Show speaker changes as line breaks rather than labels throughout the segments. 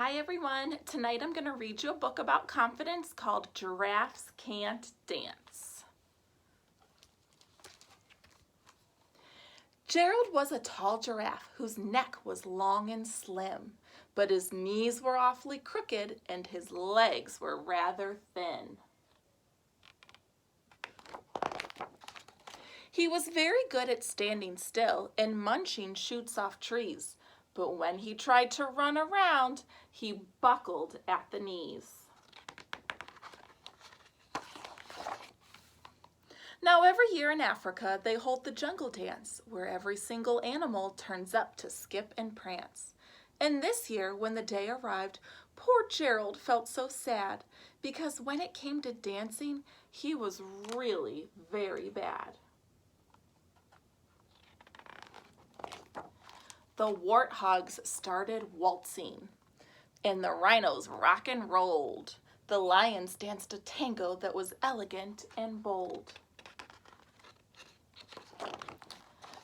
Hi everyone, tonight I'm going to read you a book about confidence called Giraffes Can't Dance. Gerald was a tall giraffe whose neck was long and slim, but his knees were awfully crooked and his legs were rather thin. He was very good at standing still and munching shoots off trees, but when he tried to run around, he buckled at the knees. Now every year in Africa, they hold the jungle dance, where every single animal turns up to skip and prance. And this year, when the day arrived, poor Gerald felt so sad, because when it came to dancing, he was really very bad. The warthogs started waltzing, and the rhinos rock and rolled. The lions danced a tango that was elegant and bold.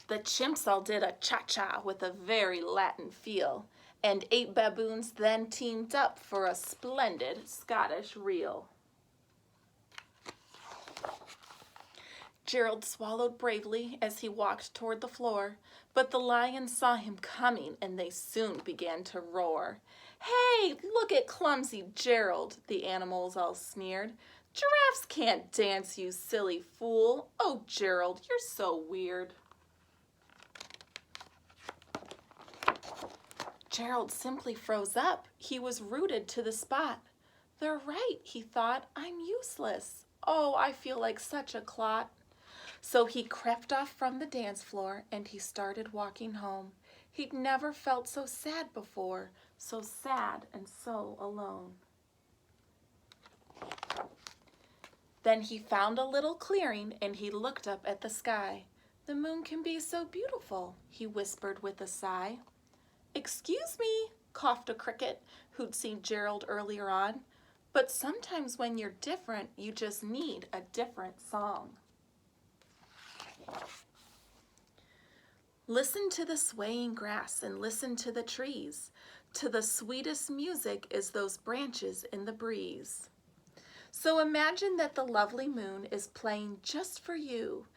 The chimps all did a cha-cha with a very Latin feel, and 8 baboons then teamed up for a splendid Scottish reel. Gerald swallowed bravely as he walked toward the floor, but the lions saw him coming and they soon began to roar. "Hey, look at clumsy Gerald," the animals all sneered. "Giraffes can't dance, you silly fool. Oh, Gerald, you're so weird." Gerald simply froze up. He was rooted to the spot. "They're right," he thought. "I'm useless. Oh, I feel like such a clot." So he crept off from the dance floor and he started walking home. He'd never felt so sad before, so sad and so alone. Then he found a little clearing and he looked up at the sky. "The moon can be so beautiful," he whispered with a sigh. "Excuse me," coughed a cricket who'd seen Gerald earlier on, "but sometimes when you're different, you just need a different song." Listen to the swaying grass and listen to the trees. To the sweetest music is those branches in the breeze. So imagine that the lovely moon is playing just for you.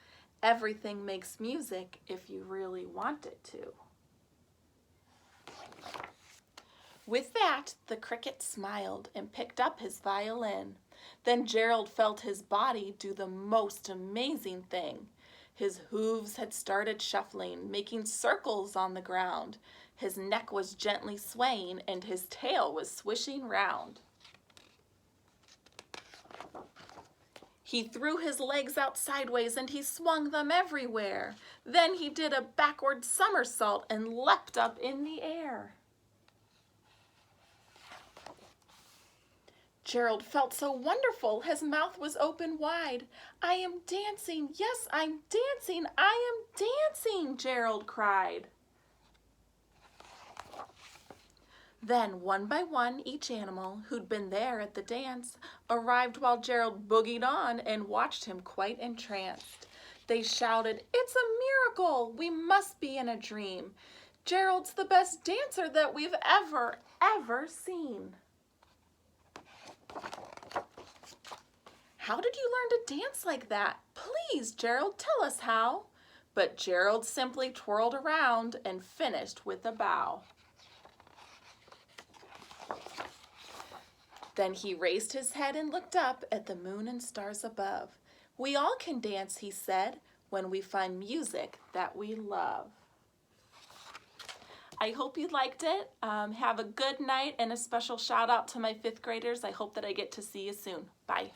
Everything makes music if you really want it to. With that, the cricket smiled and picked up his violin. Then Gerald felt his body do the most amazing thing. His hooves had started shuffling, making circles on the ground. His neck was gently swaying and his tail was swishing round. He threw his legs out sideways and he swung them everywhere. Then he did a backward somersault and leapt up in the air. Gerald felt so wonderful, his mouth was open wide. "I am dancing, yes, I'm dancing, I am dancing," Gerald cried. Then, one by one, each animal who'd been there at the dance arrived while Gerald boogied on and watched him quite entranced. They shouted, "It's a miracle! We must be in a dream. Gerald's the best dancer that we've ever seen." "How did you learn to dance like that? Please, Gerald, tell us how." But Gerald simply twirled around and finished with a bow. Then he raised his head and looked up at the moon and stars above. "We all can dance," he said, "when we find music that we love." I hope you liked it. Have a good night and a special shout out to my 5th graders. I hope that I get to see you soon. Bye.